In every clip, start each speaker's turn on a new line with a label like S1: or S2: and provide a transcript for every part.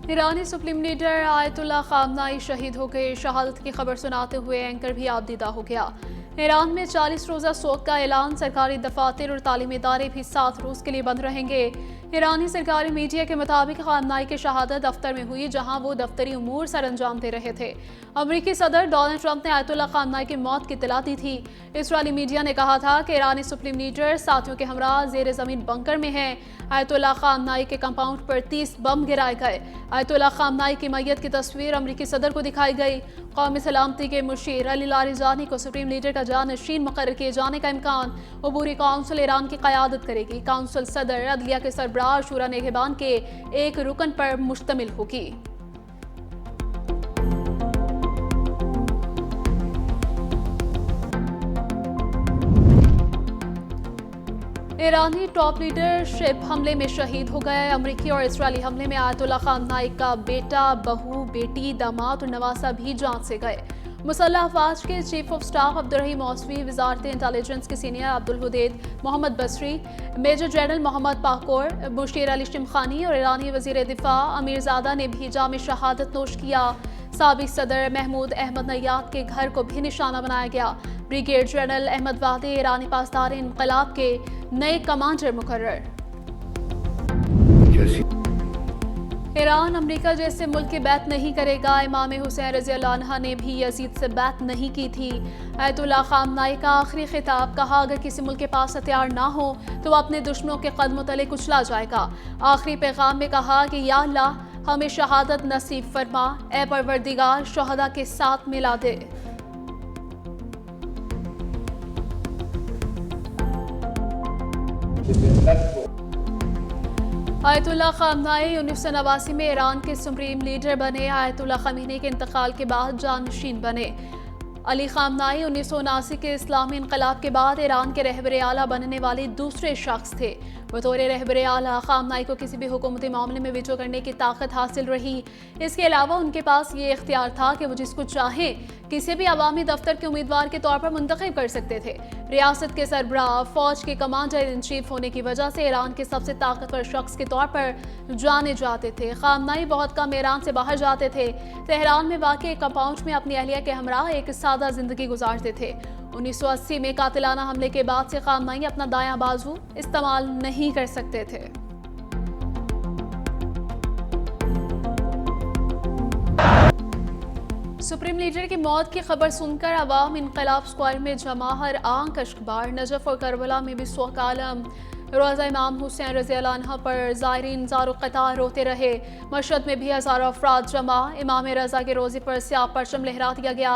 S1: ईरानी supreme leader ayatollah खामनाई शहीद हो गए। शहादत की खबर सुनाते हुए एंकर भी आबदीदा हो गया। ईरान में 40 रोज़ा सोग का ऐलान। सरकारी दफातर और तालीमी इदारे भी 7 रोज़ के लिए बंद रहेंगे। ईरानी सरकारी मीडिया के मुताबिक खामनाई की शहादत दफ्तर में हुई, जहां वो दफ्तरी उमूर सर अंजाम दे रहे थे। अमरीकी सदर डोनाल्ड ट्रंप ने आयतुल्ला खामनाई की मौत की इत्तला दी थी। इसराइली मीडिया ने कहा था कि ईरानी सुप्रीम लीडर साथियों के हमरा जेर जमीन बंकर में हैं। आयतुल्ला खामनाई के कंपाउंड पर 30 बम गिराए गए। आयतुल्ला खामनाई की मैयत की तस्वीर अमरीकी सदर को दिखाई गई। कौमी सलामती के मुशीर अली लारिजानी को सुप्रीम लीडर का जानशीन मुकर्रर किए जाने का इम्कान। अबूरी काउंसिल ईरान की क़यादत करेगी। काउंसिल सदर अदलिया के सरबराह शूरा निगहबान के एक रुकन पर मुश्तमिल होगी। ईरानी टॉप लीडरशिप हमले में शहीद हो गए। अमरीकी और इसराइली हमले में आयतुल्ला खामनाई का बेटा, बहू, बेटी, दामाद और नवासा भी जान से गए। मुसल्लह अफवाज के chief of staff Abdur Rahim Mousavi, Wazarat intelligence के सीनियर अब्दुल हुदैद मोहम्मद बसरी, मेजर जनरल मोहम्मद पाकोर, मुशीर अली शिमखानी और ईरानी वजीर दिफा अमीरजादा ने भी जाम शहादत नोश किया। साबिक सदर महमूद अहमद नैयाद के घर को भी निशाना बनाया गया। ब्रिगेड जनरल अहमद वादी ईरानी पासदार इनकलाब के नए कमांडर मुकर्रर। ईरान अमेरिका जैसे मुल्क की बैत नहीं करेगा। इमाम हुसैन रज़ी अल्लाह अन्हा ने भी यजीद से बैत नहीं की थी। आयतुल्ला खामनाई का आखिरी खिताब, कहा अगर किसी मुल्क के पास हथियार ना हो तो वह अपने दुश्मनों के कदमों तले कुचला जाएगा। आखिरी पैगाम में कहा कि या अल्लाह हमें शहादत नसीब फरमा, ए परवरदिगार शहदा के साथ मिला दे। आयतुल्ला खामनाई 1989 में ईरान के सुप्रीम लीडर बने। आयतुल्ला खमीनी के इंतकाल के बाद जानशीन बने। अली खामनाई 1979 के इस्लामी इनकलाब के बाद ईरान के रहबरे आला बनने वाले दूसरे शख्स थे। बतौर रहबरे आला खामनाई को किसी भी हुकूमती मामले में वीटो करने की ताकत हासिल रही। इसके अलावा उनके पास ये इख्तियार था कि वो जिसको चाहे किसी भी अवामी दफ्तर के उम्मीदवार के तौर पर मुंतखब कर सकते थे। रियासत के सरबराह, फौज के कमांडर इन चीफ होने की वजह से ईरान के सबसे ताकतवर शख्स के तौर पर जाने जाते थे। खामनाई बहुत कम ईरान से बाहर जाते थे। तेहरान में वाक़ एक कंपाउंड में अपनी अहलिया के हमरा एक सादा जिंदगी गुजारते थे। 1980 में कातिलाना हमले के बाद से खामनाई अपना दायां बाजू इस्तेमाल नहीं कर सकते थे। सुप्रीम लीडर की मौत की खबर सुनकर अवाम इनकलाब स्क्वायर में जमा, हर आंख अश्कबार। नजफ और करबला में भी सोग आलम। रोज़ा इमाम हुसैन रज़ी अल्लाह अन्हा पर ज़ायरीन ज़ारो क़तार रोते रहे। मशहद में भी हज़ारों अफराद जमा। इमाम रज़ा के रोज़े पर स्याह परचम लहरा दिया गया।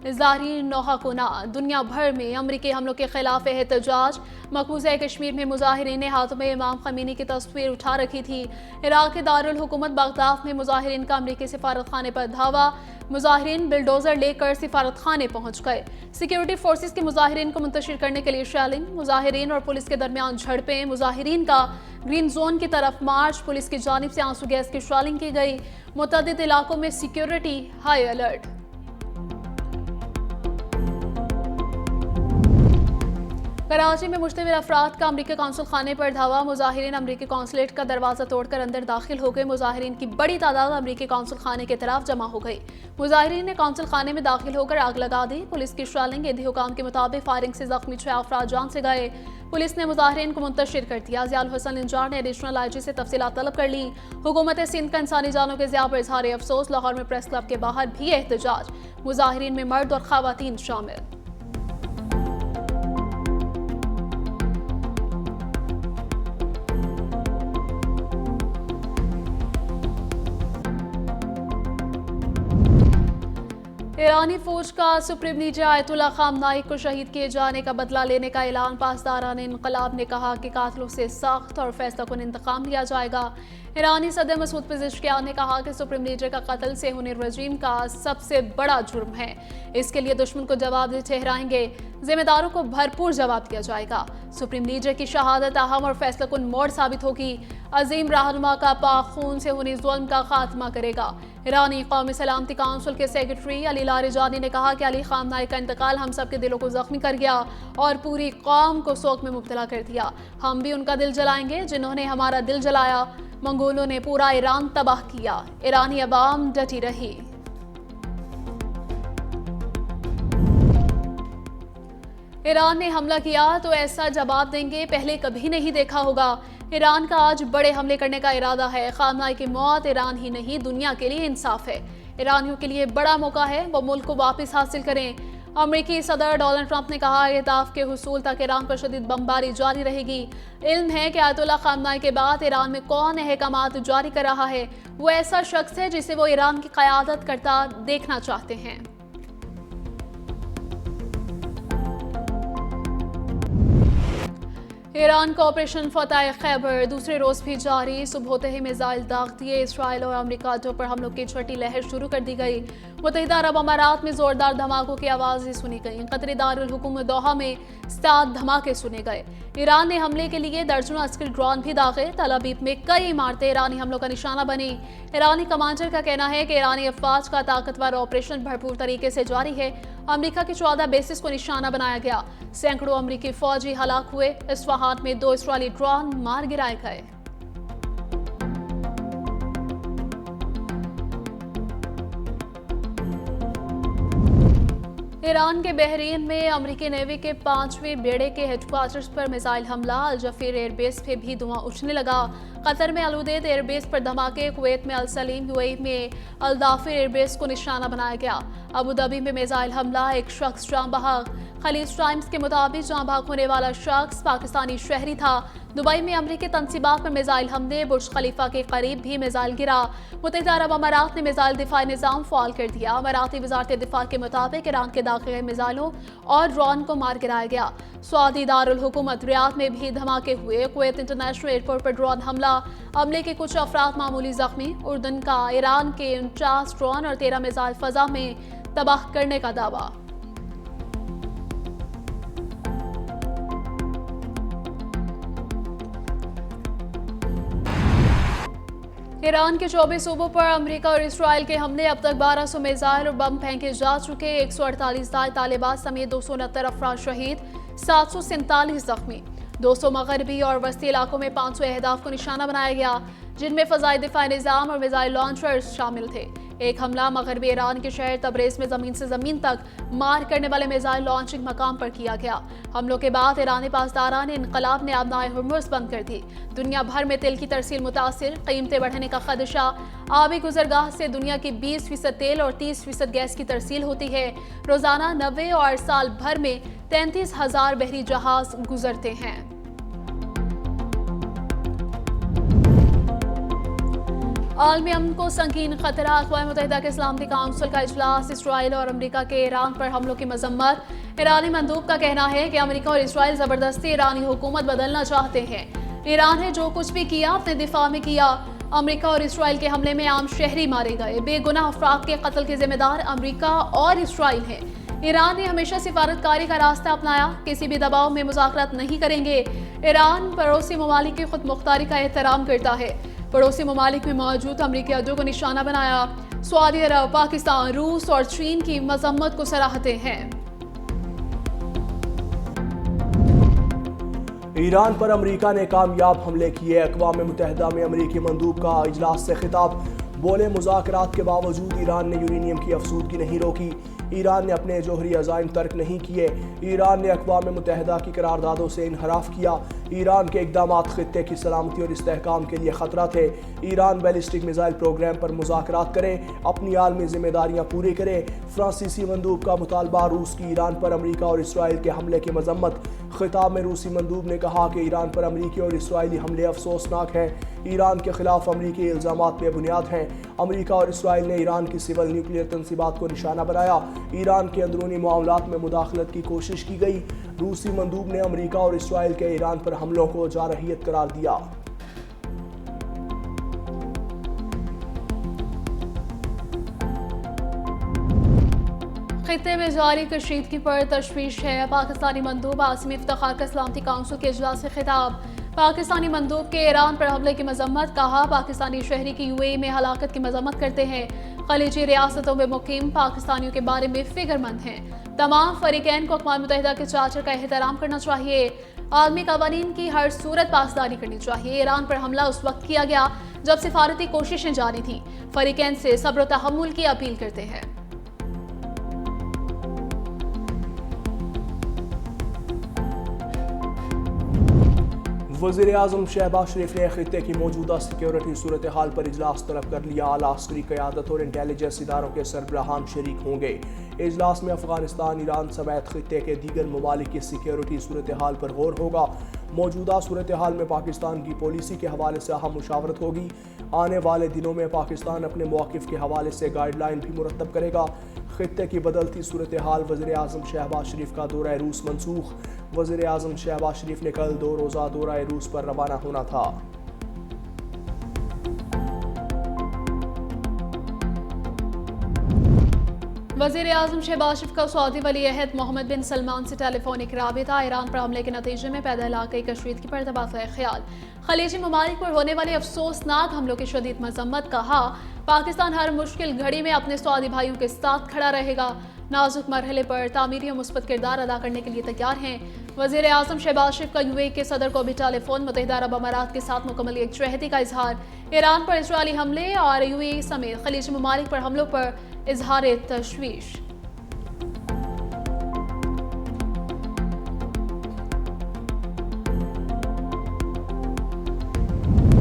S1: ज़ायरीन नौहा कुना। दुनिया भर में अमरीकी हमलों के खिलाफ एहतजाज। मकबूजा कश्मीर में मुजाहिरीन ने हाथों में इमाम खमीनी की तस्वीर उठा रखी थी। इराक़ के दारुल हुकूमत बगदाद में मुजाहिरीन का अमरीकी सिफारत खाने पर धावा। मुजाहिरीन बिल्डोजर लेकर सिफारत खाने पहुंच गए। सिक्योरिटी फोर्सेस के मुजाहिरीन को मुंतशिर करने के लिए शेलिंग। मुजाहिरीन और पुलिस के दरमियान झड़पें। मुजाहिरीन का ग्रीन जोन की तरफ मार्च। पुलिस की जानिब से आंसू गैस की शेलिंग की गई। मुतअद्दिद इलाकों में सिक्योरिटी हाई अलर्ट। कराची में मुश्तमिल अफराद का अमरीकी कौंसल खाने पर धावा। मुजाहिरीन अमरीकी कौंसलेट का दरवाजा तोड़कर अंदर दाखिल हो गए। मुजाहिरीन की बड़ी तादाद अमरीकी कौंसल खाने की तरफ जमा हो गई। मुजाहिरीन ने कौंसल खाने में दाखिल होकर आग लगा दी। पुलिस की शेलिंग। ईदी हुकाम के मुताबिक फायरिंग से जख्मी 6 अफराद जान से गए। पुलिस ने मुजाहिरीन को मुंतशिर कर दिया। ज़ियाउल हसन इंजार ने एडिशनल IG से तफसीलात तलब कर ली। हुकूमत सिंध का इंसानी जानों के ज़िया पर इजहार अफसोस। लाहौर में प्रेस क्लब के बाहर भी एहतजाज। मुजाहिरीन में मर्द और खवातीन शामिल। ईरानी फौज का सुप्रीम लीडर आयतुल्ला खामनाई को शहीद किए जाने का बदला लेने का ऐलान। पासदारान इनकलाब ने कहा कि कातिलों से सख्त और फैसलाकुन इंतकाम लिया जाएगा। ईरानी सदर मसूद पेज़ेश्कियान ने कहा कि सुप्रीम लीडर का कत्ल सेहूनी रजीम का सबसे बड़ा जुर्म है। इसके लिए दुश्मन को जवाब ठहराएंगे। जिम्मेदारों को भरपूर जवाब दिया जाएगा। सुप्रीम लीडर की शहादत अहम और फैसलाकुन मोड़ साबित होगी। अजीम रहनुमा का पाक खून से हुनी जुल्म का खात्मा करेगा। ईरानी कौमी सलामती काउंसिल के सेक्रेटरी अली लारिजानी ने कहा कि अली खामनाई का इंतकाल हम सब के दिलों को जख्मी कर गया और पूरी कौम को शोक में मुब्तला कर दिया। हम भी उनका दिल जलाएंगे जिन्होंने हमारा दिल जलाया। मंगू गोलों ने पूरा ईरान तबाह किया। ईरानी अवाम डटी रही। ईरान ने हमला किया तो ऐसा जवाब देंगे पहले कभी नहीं देखा होगा। ईरान का आज बड़े हमले करने का इरादा है। खामनाई की मौत ईरान ही नहीं दुनिया के लिए इंसाफ है। ईरानियों के लिए बड़ा मौका है, वो मुल्क को वापस हासिल करें। अमेरिकी सदर डोनाल्ड ट्रंप ने कहा अहदाफ के हुसूल तक ईरान पर शदीद बमबारी जारी रहेगी। इल्म है कि आयतुल्लाह खामनाई के बाद ईरान में कौन अहकामात जारी कर रहा है। वो ऐसा शख्स है जिसे वो ईरान की क़यादत करता देखना चाहते हैं। ईरान का ऑपरेशन फतह खैबर दूसरे रोज भी जारी। सुबह होते ही मिसाइल दाग दिए। इसराइल और अमेरिका पर हमलों की छठी लहर शुरू कर दी गई। मुत्तहिदा अरब अमारात में जोरदार धमाकों की आवाज़ें सुनी गईं। कतरी दारुल हुकूमत दोहा में 7 धमाके सुने गए। ईरान ने हमले के लिए दर्जनों अस्करी ड्रोन भी दागे। तल अबीब में कई इमारतें ईरानी हमलों का निशाना बनी। ईरानी कमांडर का कहना है कि ईरानी अफवाज का ताकतवर ऑपरेशन भरपूर तरीके से जारी है। अमेरिका के 14 बेसिस को निशाना बनाया गया। सैकड़ों अमेरिकी फौजी हलाक हुए। इस्फहान में 2 इसराइली ड्रोन मार गिराए गए। ईरान के बहरीन में अमेरिकी नेवी के 5वें बेड़े के हेडक्वार्टर्स पर मिसाइल हमला। अल जफीर एयरबेस पे भी धुआं उठने लगा। कतर में अलउदैद एयरबेस पर धमाके। कुवैत में अल सलीम, यूएई में अल दाफिर एयरबेस को निशाना बनाया गया। अबू धाबी में मिसाइल हमला, एक शख्स जाँ बहक। खलीज टाइम्स के मुताबिक जाँ बहक होने वाला शख्स पाकिस्तानी शहरी था। दुबई में अमेरिकी तनसीबात पर मिसाइल हमले। बुर्ज खलीफा के करीब भी मिसाइल गिरा। मुत्तहिदा अरब अमारात ने मिसाइल दिफाई निज़ाम फ़ाल कर दिया। अमाराती वज़ारत दिफा के मुताबिक ईरान के दाखिल गए मिसाइलों और ड्रोन को मार गिराया गया। सऊदी दारुल हुकूमत रियाद में भी धमाके हुए। कुवैत इंटरनेशनल एयरपोर्ट पर ड्रोन हमला। हमले के कुछ अफराद मामूली जख्मी। उर्दन का ईरान के 49 ड्रोन और 13 मिसाइल फ़ज़ा में तबाह करने का दावा। ईरान के 24 सूबों पर अमेरिका और इसराइल के हमले। अब तक 1200 मिसाइल और बम फेंके जा चुके। 148 तालिबान समेत 269 अफराद शहीद, 747 जख्मी। 200 मगरबी और वस्ती इलाकों में 500 अहदाफ को निशाना बनाया गया, जिनमें फ़ज़ाई दिफाई निज़ाम और मिसाइल लॉन्चर्स शामिल थे। एक हमला मगरबी ईरान के शहर तबरेज़ में ज़मीन से ज़मीन तक मार करने वाले मिसाइल लॉन्चिंग मकाम पर किया गया। हमलों के बाद ईरानी पासदारान इनकलाब ने आबनाए हुर्मुज़ बंद कर दी। दुनिया भर में तेल की तरसील मुतासिर। कीमतें बढ़ने का खदशा। आबी गुजरगाह से दुनिया की 20% तेल और 30% गैस की तरसील होती है। रोज़ाना 90 और साल भर में 33,000 बहरी जहाज गुजरते हैं। आलमी अमन को संगीन खतरा। अक़वाम मुत्तहिदा के सलामती काउंसिल का इजलास। इसराइल और अमेरिका के ईरान पर हमलों की मजम्मत। ईरानी मंदूब का कहना है कि अमेरिका और इसराइल जबरदस्ती ईरानी हुकूमत बदलना चाहते हैं। ईरान ने जो कुछ भी किया अपने दिफा में किया। अमेरिका और इसराइल के हमले में आम शहरी मारे गए। बेगुनाह अफराद के कत्ल के जिम्मेदार अमेरिका और इसराइल हैं। ईरान ने हमेशा सिफारतकारी का रास्ता अपनाया। किसी भी दबाव में मुज़ाकरात नहीं करेंगे। ईरान पड़ोसी ममालिक की खुद मुख्तारी का एहतराम करता है। पड़ोसी ममालिक में मौजूद अमरीकी अड्डों को निशाना बनाया। सऊदी अरब, पाकिस्तान, रूस और चीन की मजम्मत को सराहते हैं।
S2: ईरान पर अमेरिका ने कामयाब हमले किए। अक़वाम मुत्तहिदा में अमेरिकी मंदूब का इजलास से खिताब। बोले मुज़ाकरात के बावजूद ईरान ने यूरेनियम की अफसूदगी नहीं रोकी। ईरान ने अपने जोहरी अज़ाइम तर्क नहीं किए। ईरान ने अक़वाम मुत्तहिदा की करारदादों से इनहराफ किया। ईरान के इक़दामात ख़ित्ते की सलामती और इस्तेहकाम के लिए ख़तरा थे। ईरान बैलिस्टिक मिसाइल प्रोग्राम पर मुज़ाकरात करे, अपनी आलमी जिम्मेदारियाँ पूरी करे। फ्रांसीसी मंदूब का मुतालबा। रूस की ईरान पर अमेरिका और इसराइल के हमले की मजम्मत। खिताब में रूसी मंदूब ने कहा कि ईरान पर अमेरिकी और इसराइली हमले अफसोसनाक हैं। ईरान के खिलाफ अमेरिकी इल्ज़ामात बेबुनियाद हैं। अमेरिका और इसराइल ने ईरान की सिविल न्यूक्लियर तनसीबात को निशाना बनाया। ईरान के अंदरूनी मामलात में मुदाखलत की कोशिश की गई। रूसी मंदूब ने अमेरिका और इसराइल के ईरान पर हमलों को जारहियत करार दिया।
S1: खित्ते में जारी कशीदगी पर तशवीश है। पाकिस्तानी मंदूब आसिम इफ्तिखार का सलामती काउंसिल के इजलास से खिताब। पाकिस्तानी मंदूब के ईरान पर हमले की मजम्मत। कहा पाकिस्तानी शहरी की यूएई में हलाकत की मजम्मत करते हैं। खलीजी रियासतों में मुकीम पाकिस्तानियों के बारे में फिक्रमंद हैं। तमाम फरीकैन को अक़वाम मुत्तहिदा के चार्टर का एहतराम करना चाहिए। आलमी कवानीन की हर सूरत पासदारी करनी चाहिए। ईरान पर हमला उस वक्त किया गया जब सिफारती कोशिशें जारी थी। फरीकैन से सब्र और तहम्मुल की अपील करते हैं।
S2: वज़ीर-ए-आज़म शहबाज शरीफ ने खित्ते की मौजूदा सिक्योरिटी सूरत हाल पर इजलास तलब कर लिया। आला अस्करी क़यादत और इंटेलिजेंस इदारों के सरबराहान शरीक होंगे। इजलास में अफगानिस्तान, ईरान समेत खित्ते के दीगर ममालिक की सिक्योरिटी सूरत हाल पर गौर होगा। मौजूदा सूरत हाल में पाकिस्तान की पॉलिसी के हवाले से अहम मुशावरत होगी। आने वाले दिनों में पाकिस्तान अपने मौक़िफ़ के हवाले से गाइडलाइन भी मुरतब करेगा। खित्ते की बदलती सूरत हाल, वज़ीर-ए-आज़म शहबाज शरीफ का दौरा रूस मनसूख। वज़ीर-ए-आज़म शहबाज शरीफ ने कल 2 रोज़ा दौरा रूस पर रवाना होना था।
S1: वज़ीर-ए-आज़म शहबाज शरीफ का सऊदी वली अहद मोहम्मद बिन सलमान से टेलीफोनिक राबिता। ईरान पर हमले के नतीजे में पैदा इलाक़ाई कशीदगी पर तबादला ख्याल। खलीजी ममालिक पर होने वाले अफसोसनाक हमलों की शदीद मजम्मत। कहा, पाकिस्तान हर मुश्किल घड़ी में अपने सऊदी भाइयों के साथ खड़ा रहेगा। नाजुक मरहले पर तामीरी और मुस्बत किरदार अदा करने के लिए तैयार हैं। वज़ीर-ए-आज़म शहबाज शरीफ का यूएई के सदर को भी टेलीफोन मुत्तहिदा अरब अमारात के साथ मुकम्मल यकजहती का इजहार। ईरान पर इजरायली हमले और यूएई समेत खलीजी ममालिक पर हमलों पर इजहार तशवीश।